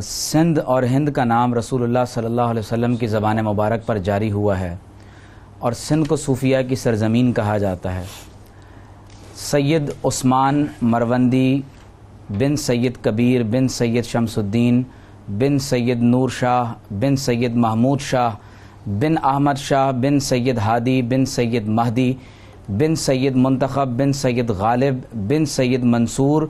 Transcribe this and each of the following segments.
سندھ اور ہند کا نام رسول اللہ صلی اللہ علیہ وسلم کی زبان مبارک پر جاری ہوا ہے اور سندھ کو صوفیہ کی سرزمین کہا جاتا ہے۔ سید عثمان مروندی بن سید کبیر بن سید شمس الدین بن سید نور شاہ بن سید محمود شاہ بن احمد شاہ بن سید ہادی بن سید مہدی بن سید منتخب بن سید غالب بن سید منصور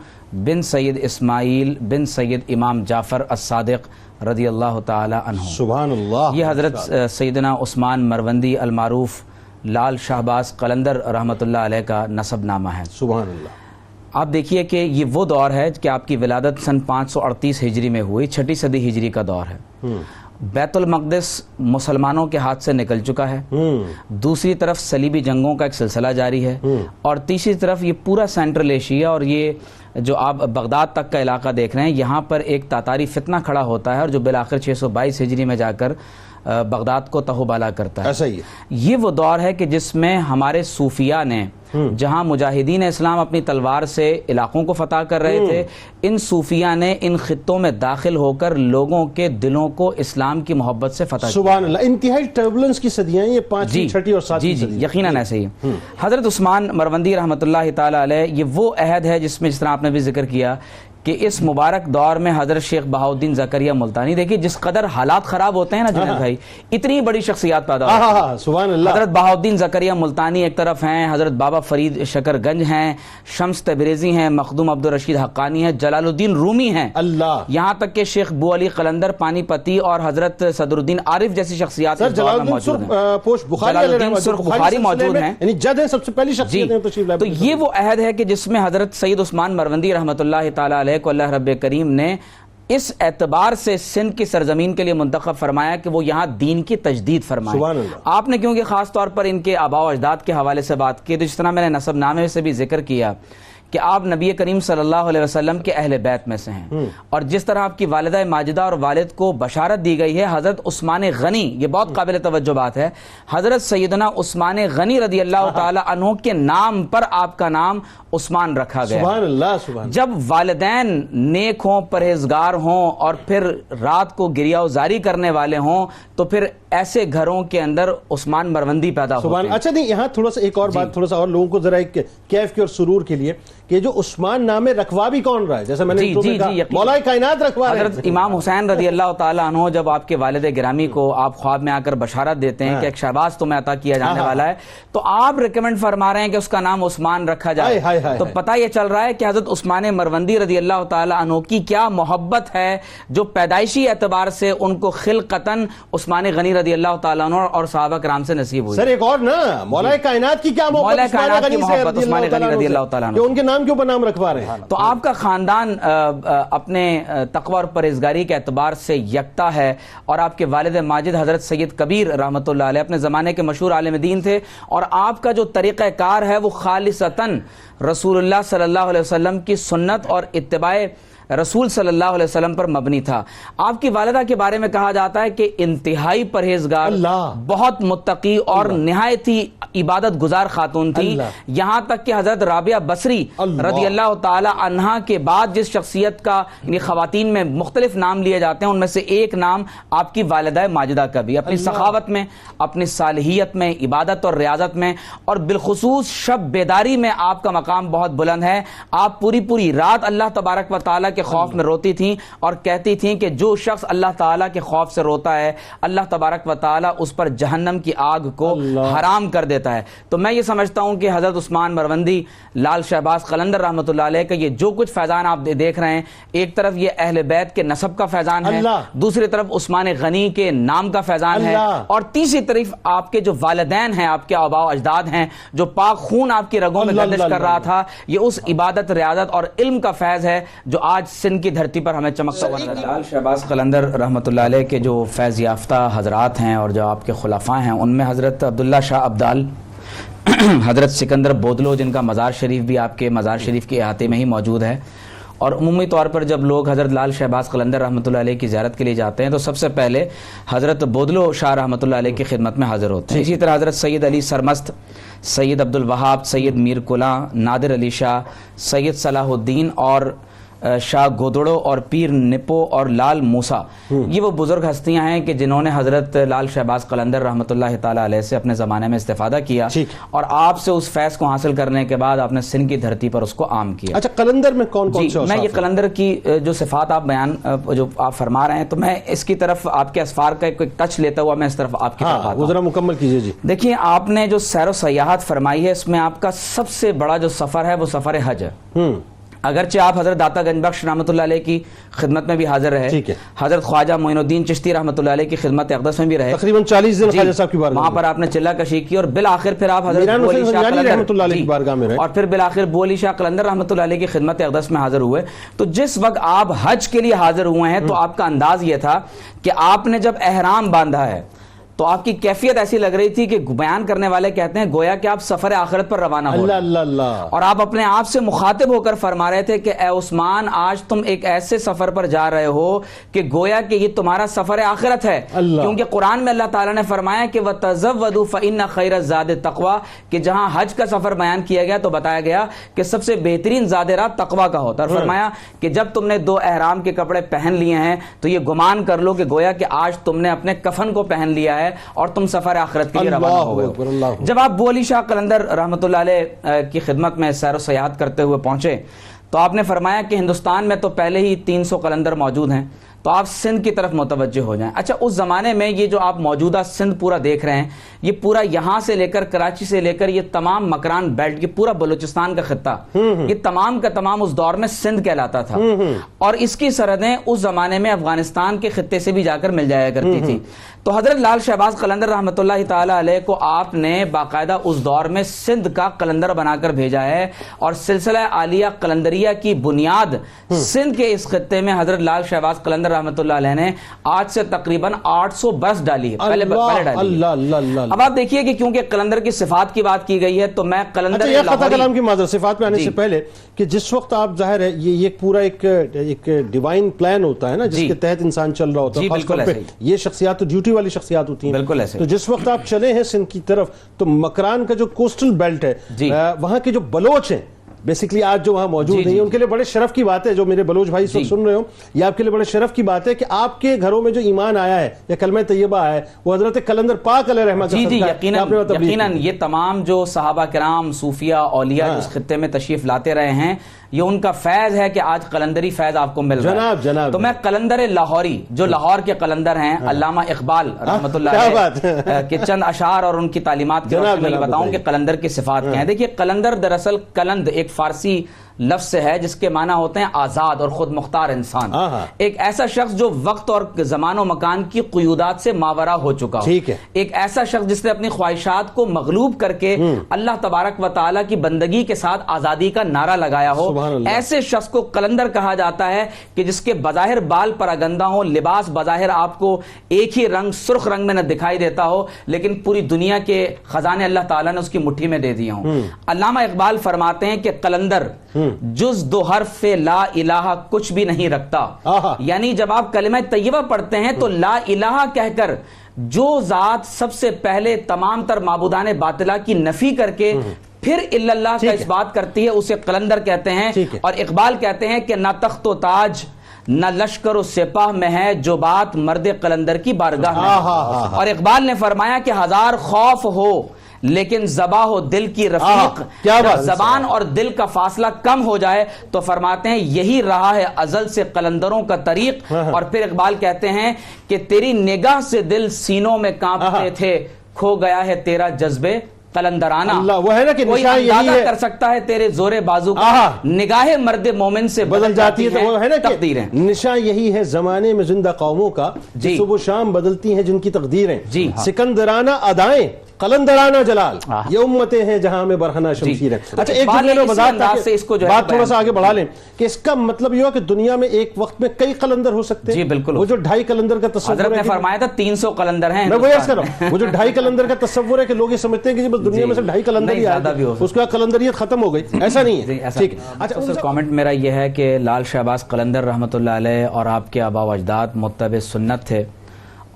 بن سید اسماعیل بن سید امام جعفر الصادق رضی اللہ تعالی عنہ۔ سبحان اللہ۔ یہ حضرت سیدنا عثمان مروندی المعروف لال شہباز قلندر رحمۃ اللہ علیہ کا نسب نامہ ہے۔ سبحان اللہ۔ آپ دیکھیے کہ یہ وہ دور ہے کہ آپ کی ولادت سن 538 ہجری میں ہوئی، 6 صدی ہجری کا دور ہے۔ بیت المقدس مسلمانوں کے ہاتھ سے نکل چکا ہے، دوسری طرف صلیبی جنگوں کا ایک سلسلہ جاری ہے، اور تیسری طرف یہ پورا سینٹرل ایشیا اور یہ جو آپ بغداد تک کا علاقہ دیکھ رہے ہیں، یہاں پر ایک تاتاری فتنہ کھڑا ہوتا ہے اور جو بالآخر 622 ہجری میں جا کر بغداد کو تہو بالا کرتا ہے۔ ایسا ہی ہے۔ یہ وہ دور ہے کہ جس میں ہمارے صوفیاء نے، جہاں مجاہدین اسلام اپنی تلوار سے علاقوں کو فتح کر رہے تھے، ان صوفیاء نے ان خطوں میں داخل ہو کر لوگوں کے دلوں کو اسلام کی محبت سے فتح کیا۔ سبحان اللہ۔ انتہائی ٹربولنس کی صدیاں یہ 5ویں، 6ٹھی اور 7ویں صدی۔ جی یقیناً ایسے ہی۔ حضرت عثمان مروندی رحمۃ اللہ تعالی علیہ، یہ وہ عہد ہے جس میں، جس طرح آپ نے بھی ذکر کیا کہ اس مبارک دور میں حضرت شیخ بہاؤالدین زکریا ملتانی، دیکھیے جس قدر حالات خراب ہوتے ہیں نا جنید بھائی، اتنی بڑی شخصیات پیدا ہوتی ہیں۔ سبحان اللہ۔ حضرت بہاؤالدین زکریا ملتانی ایک طرف ہیں، حضرت بابا فرید شکر گنج ہیں، شمس تبریزی ہیں، مخدوم عبدالرشید حقانی ہیں، جلال الدین رومی ہیں، اللہ، یہاں تک کہ شیخ بو علی قلندر پانی پتی اور حضرت صدر الدین عارف جیسی شخصیات اس دور میں موجود ہیں۔ جلال الدین سرخ بخاری موجود ہیں، یعنی جد ہے، سب سے پہلی شخصیت ہے تشریف لائے۔ تو یہ وہ عہد ہے کہ جس میں حضرت سید عثمان مروندی رحمۃ اللہ تعالی علیہ کو اللہ رب کریم نے اس اعتبار سے سندھ کی سرزمین کے لیے منتخب فرمایا کہ وہ یہاں دین کی تجدید فرمائے۔ سبحان اللہ۔ آپ نے کیونکہ خاص طور پر ان کے آباء و اجداد کے حوالے سے بات کی، تو جس طرح میں نے نسب نامے سے بھی ذکر کیا کہ آپ نبی کریم صلی اللہ علیہ وسلم کے اہل بیت میں سے ہیں، اور جس طرح آپ کی والدہ ماجدہ اور والد کو بشارت دی گئی ہے، حضرت عثمان غنی، یہ بہت قابل توجہ بات ہے، حضرت سیدنا عثمان غنی رضی اللہ تعالی عنہ کے نام پر آپ کا نام عثمان رکھا گیا۔ سبحان اللہ، سبحان اللہ۔ جب والدین نیک ہوں، پرہیزگار ہوں، اور پھر رات کو گریہ وزاری کرنے والے ہوں، تو پھر ایسے گھروں کے اندر عثمان مروندی پیدا ہوتے ہیں۔ اچھا نہیں، یہاں تھوڑا سا ایک اور بات، تھوڑا سا اور لوگوں کو ذرا ایک کیف کی اور سرور کے لیے، کہ جو عثمان نام رکھوا بھی کون رہا ہے؟ جیسے میں نے مولا کائنات رکھوا رہے ہیں۔ حضرت امام حسین رضی اللہ تعالیٰ عنہ جب آپ کے والد گرامی کو آپ خواب میں آ کر بشارت دیتے ہیں کہ ایک شہباز تمہیں عطا کیا جانے والا ہے، تو آپ ریکمنڈ فرما رہے ہیں کہ اس کا نام عثمان رکھا جائے، تو پتہ یہ چل رہا ہے کہ حضرت عثمان مروندی رضی اللہ تعالیٰ عنہ کی کیا محبت ہے جو پیدائشی اعتبار سے ان کو خلقتاً عثمان غنی رضی اللہ تعالیٰ عنہ اور صحابہ کرام سے نصیب ہوئی۔ سر ایک اور نا، مولا کائنات کی کیا محبت، مولا کائنات کی محبت عثمان غنی رضی اللہ تعالیٰ عنہ، کہ ان کے نام کے اوپر نام رکھوا رہے ہیں۔ تو آپ کا خاندان اپنے تقوی اور پرہیزگاری کے اعتبار سے یکتا ہے، اور آپ کے والد ماجد حضرت سید کبیر رحمۃ اللہ علیہ اپنے زمانے کے مشہور عالم دین تھے، اور آپ کا جو طریقہ کار ہے وہ خالصتاً رسول اللہ صلی اللہ علیہ وسلم کی سنت اور اتباع رسول صلی اللہ علیہ وسلم پر مبنی تھا۔ آپ کی والدہ کے بارے میں کہا جاتا ہے کہ انتہائی پرہیزگار، بہت متقی اور نہایت ہی عبادت گزار خاتون تھی، یہاں تک کہ حضرت رابعہ بصری رضی اللہ تعالی عنہا کے بعد جس شخصیت کا، یعنی خواتین میں مختلف نام لیے جاتے ہیں، ان میں سے ایک نام آپ کی والدہ ماجدہ کا بھی، اپنی سخاوت میں، اپنی صالحیت میں، عبادت اور ریاضت میں، اور بالخصوص شب بیداری میں آپ کا مقام بہت بلند ہے۔ آپ پوری رات اللہ تبارک و تعالیٰ کے خوف میں روتی تھیں اور کہتی تھیں کہ جو شخص اللہ تعالیٰ کے خوف سے روتا ہے، اللہ تبارک و تعالیٰ اس پر جہنم کی آگ کو حرام کر دیتا ہے۔ تو میں یہ سمجھتا ہوں کہ حضرت عثمان مروندی لال شہباز قلندر رحمۃ اللہ علیہ کا یہ جو کچھ فیضان آپ دیکھ رہے ہیں، ایک طرف یہ اہل بیت کے نسب کا فیضان ہے، دوسری طرف عثمان غنی کے نام کا فیضان ہے، اور تیسری طرف آپ کے جو والدین ہیں، آپ کے آباء و اجداد ہیں، جو پاک خون آپ کی رگوں میں گردش کر رہا تھا، یہ اس عبادت، ریاضت اور علم کا فیض ہے جو آج سندھ کی دھرتی پر ہمیں چمکتا ہوا نظر آتا ہے۔ لال شہباز قلندر رحمۃ اللہ علیہ کے جو فیض یافتہ حضرات ہیں اور جو آپ کے خلفاء ہیں، ان میں حضرت عبداللہ شاہ ابدال، حضرت سکندر بودلو، جن کا مزار شریف بھی آپ کے مزار شریف کے احاطے میں ہی موجود ہے، اور عمومی طور پر جب لوگ حضرت لال شہباز قلندر رحمۃ اللہ علیہ کی زیارت کے لیے جاتے ہیں تو سب سے پہلے حضرت بودلو شاہ رحمۃ اللہ علیہ کی خدمت میں حاضر ہوتے ہیں۔ اسی طرح حضرت سید علی سرمست، سید عبدالوہاب، سید میر کلاں، نادر علی شاہ، سید صلاح الدین اور شاہ گودڑو اور پیر نپو اور لال موسا، یہ وہ بزرگ ہستیاں ہیں کہ جنہوں نے حضرت لال شہباز قلندر رحمۃ اللہ تعالی علیہ سے اپنے زمانے میں استفادہ کیا اور آپ سے اس فیض کو حاصل کرنے کے بعد آپ نے سندھ کی دھرتی پر اس کو عام کیا۔ اچھا، قلندر میں کون کون سے؟ میں یہ قلندر کی جو صفات آپ بیان جو آپ فرما رہے ہیں، تو میں اس کی طرف آپ کے اسفار کا ایک ٹچ لیتا ہوا میں اس طرف آپ کی طرف آتا ہوں۔ ذرا مکمل کیجئے جی۔ دیکھیے، آپ نے جو سیر و سیاحت فرمائی ہے، اس میں آپ کا سب سے بڑا جو سفر ہے وہ سفر حج ہے۔ اگرچہ آپ حضرت داتا گنج بخش رحمۃ اللہ علیہ کی خدمت میں بھی حاضر رہے، حضرت خواجہ معین الدین چشتی رحمۃ اللہ علیہ کی خدمت اقدس میں بھی رہے، تقریباً 40 دن خواجہ صاحب کی بارگاہ وہاں پر آپ نے چلہ کشی کی، اور بالآخر پھر آپ حضرت بولی شاہ رحمۃ اللہ علیہ کی بارگاہ میں رہے، اور پھر بالآخر بولی شاہ قلندر رحمۃ اللہ علیہ کی خدمت اقدس میں حاضر ہوئے۔ تو جس وقت آپ حج کے لیے حاضر ہوئے ہیں تو آپ کا انداز یہ تھا کہ آپ نے جب احرام باندھا ہے تو آپ کی کیفیت ایسی لگ رہی تھی کہ بیان کرنے والے کہتے ہیں گویا کہ آپ سفر آخرت پر روانہ ہو رہے، اور آپ اپنے آپ سے مخاطب ہو کر فرما رہے تھے کہ اے عثمان، آج تم ایک ایسے سفر پر جا رہے ہو کہ گویا کہ یہ تمہارا سفر آخرت ہے، کیونکہ قرآن میں اللہ تعالیٰ نے فرمایا کہ وَتَزَوَّدُوا فَإِنَّ خَيْرَ الزَّادِ التَّقْوَىٰ، کہ جہاں حج کا سفر بیان کیا گیا تو بتایا گیا کہ سب سے بہترین زاد راہ تقویٰ کا ہوتا ہے، اور فرمایا کہ جب تم نے 2 احرام کے کپڑے پہن لیے ہیں تو یہ گمان کر لو کہ گویا کہ آج تم نے اپنے کفن کو پہن لیا ہے اور تم سفر آخرت کے لیے روانہ ہو گئے۔ جب آپ بولی شاہ قلندر رحمۃ اللہ علیہ کی خدمت میں سیر و سیاحت کرتے ہوئے پہنچے تو آپ نے فرمایا کہ ہندوستان میں تو پہلے ہی 300 قلندر موجود ہیں، تو آپ سندھ کی طرف متوجہ ہو جائیں۔ اچھا، اس زمانے میں یہ جو آپ موجودہ سندھ پورا دیکھ رہے ہیں، یہ پورا یہاں سے لے کر کراچی سے لے کر یہ تمام مکران بیلٹ، یہ پورا بلوچستان کا خطہ، یہ تمام کا تمام اس دور میں سندھ کہلاتا تھا، اور اس کی سرحدیں اس زمانے میں افغانستان کے خطے سے بھی جا کر مل جایا کرتی تھی۔ تو حضرت لال شہباز قلندر رحمۃ اللہ تعالی علیہ کو آپ نے باقاعدہ اس دور میں سندھ کا قلندر بنا کر بھیجا ہے، اور سلسلہ عالیہ قلندریہ کی بنیاد سندھ کے اس خطے میں حضرت لال شہباز قلندر رحمۃ اللہ علیہ نے آج سے تقریباً 800 برس ڈالی ہے، پہلے ڈالی ہے۔ اب آپ دیکھیے کہ کیونکہ قلندر کی صفات کی بات کی گئی ہے تو میں قلندر کلام کی معذرت صفات پہ آنے سے پہلے کہ جس وقت آپ ظاہر ہے یہ پورا ایک ڈیوائن پلان ہوتا ہے نا، جس کے تحت انسان چل رہا ہوتا ہے، یہ شخصیات تو ڈیوٹی والی شخصیات ہوتی ہیں، بالکل ایسے۔ تو جس وقت آپ چلے ہیں سندھ کی طرف تو مکران کا جو کوسٹل بیلٹ ہے، وہاں کے جو بلوچ ہیں بیسیکلی آج جو وہاں موجود ہیں، ان کے لیے بڑے شرف کی بات ہے، جو میرے بلوچ بھائی سن رہے ہوں، یہ آپ کے لیے بڑے شرف کی بات ہے کہ آپ کے گھروں میں جو ایمان آیا ہے یا کلمہ طیبہ آیا ہے وہ حضرت قلندر پاک علیہ رحمۃ یقیناً یہ تمام جو صحابہ کرام، صوفیہ، اولیاء اس خطے میں تشریف لاتے رہے ہیں، یہ ان کا فیض ہے کہ آج قلندری فیض آپ کو مل رہا ہے۔ تو میں قلندر لاہوری، جو لاہور کے قلندر ہیں، علامہ اقبال رحمۃ اللہ علیہ کے چند اشعار اور ان کی تعلیمات کے بارے میں بتاؤں کہ قلندر کی صفات کیا ہیں۔ دیکھیے، قلندر دراصل قلند ایک فارسی لفظ سے ہے جس کے معنی ہوتے ہیں آزاد اور خود مختار انسان، ایک ایسا شخص جو وقت اور زمان و مکان کی قیودات سے ماورا ہو چکا ہو، ایک ایسا شخص جس نے اپنی خواہشات کو مغلوب کر کے اللہ تبارک و تعالیٰ کی بندگی کے ساتھ آزادی کا نعرہ لگایا ہو، ایسے شخص کو قلندر کہا جاتا ہے کہ جس کے بظاہر بال پراگندہ ہو، لباس بظاہر آپ کو ایک ہی رنگ سرخ رنگ میں نہ دکھائی دیتا ہو، لیکن پوری دنیا کے خزانے اللہ تعالیٰ نے اس کی مٹھی میں دے دیے ہوں۔ علامہ اقبال فرماتے ہیں کہ قلندر جز 2 حرف لا الہ کچھ بھی نہیں رکھتا، یعنی جب آپ کلمہ طیبہ پڑھتے ہیں تو لا الہ کہہ کر جو ذات سب سے پہلے تمام تر معبودان باطلہ کی نفی کر کے پھر الا اللہ کا اس بات کرتی ہے، اسے قلندر کہتے ہیں۔ اور اقبال کہتے ہیں کہ نہ تخت و تاج نہ لشکر و سپاہ میں ہے جو بات مرد قلندر کی بارگاہ میں، اور اقبال نے فرمایا کہ 1000 خوف ہو لیکن زباں ہو دل کی رفیق، جب زبان اور دل کا فاصلہ کم ہو جائے تو فرماتے ہیں یہی رہا ہے ازل سے قلندروں کا طریق۔ اور پھر اقبال کہتے ہیں کہ تیری نگاہ سے دل سینوں میں کانپتے تھے، کھو گیا ہے تیرا جذبے قلندرانہ، وہ ہے نا کہ کوئی اندازہ کر سکتا ہے تیرے زور بازو کا نگاہ مرد مومن سے بدل جاتی ہے، وہ ہے نا تقدیریں۔ نشاں یہی ہے زمانے میں زندہ قوموں کا، صبح و شام بدلتی ہیں جن کی تقدیریں، سکندرانہ ادائیں قلندرانہ جلال، یہ امتیں ہیں جہاں میں برہنہ شمشیر ہے۔ اچھا، ایک جملے میں بات تھوڑا سا آگے بڑھا لیں کہ اس کا مطلب یہ ہو کہ دنیا میں ایک وقت میں کئی قلندر ہو سکتے ہیں۔ جی بالکل، وہ جو 2.5 قلندر کا تصور ہے، حضرت نے فرمایا تھا 300 قلندر ہیں، میں وہی عرض کر رہا ہوں، وہ جو 2.5 قلندر کا تصور ہے کہ لوگ یہ سمجھتے ہیں کہ بس دنیا میں سے 2.5 قلندر ہی آئے، اس کے بعد قلندریت ختم ہو گئی، ایسا نہیں ہے۔ ٹھیک ہے، اچھا، کامنٹ میرا یہ ہے کہ لال شہباز قلندر رحمۃ اللہ علیہ اور آپ کے آباء و اجداد متبع سنت تھے،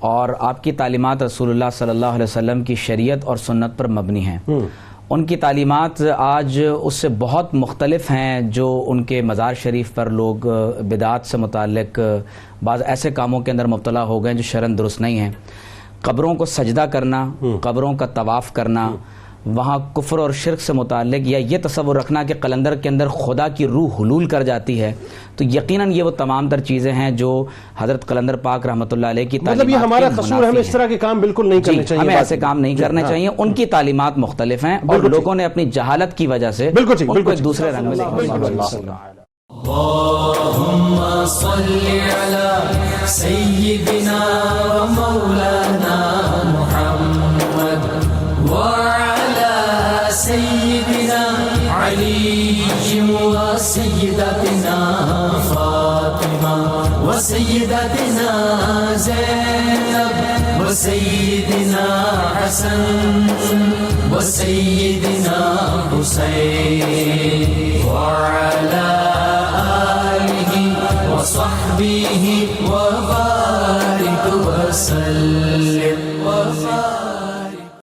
اور آپ کی تعلیمات رسول اللہ صلی اللہ علیہ وسلم کی شریعت اور سنت پر مبنی ہیں، ان کی تعلیمات آج اس سے بہت مختلف ہیں جو ان کے مزار شریف پر لوگ بدعات سے متعلق بعض ایسے کاموں کے اندر مبتلا ہو گئے جو شرعاً درست نہیں ہیں. قبروں کو سجدہ کرنا، قبروں کا طواف کرنا، وہاں کفر اور شرک سے متعلق یا یہ تصور رکھنا کہ قلندر کے اندر خدا کی روح حلول کر جاتی ہے، تو یقیناً یہ وہ تمام تر چیزیں ہیں جو حضرت قلندر پاک رحمۃ اللہ علیہ کی تعلیمات مطلب یہ ہمارا قصور، ہمیں اس طرح کے کام بالکل نہیں کرنے چاہیے، ہمیں ایسے کام نہیں کرنے چاہیے. ان کی تعلیمات مختلف ہیں اور لوگوں نے اپنی جہالت کی وجہ سے ان کو ایک دوسرے رنگ میں دیکھا. اللهم صل على سيدنا ومولانا محمد وعلى سيدنا علي وسيدتنا فاطمة وسيدتنا زينب وسيدنا حسن وسيدنا حسين وعلى وصحبه وبارك وسلم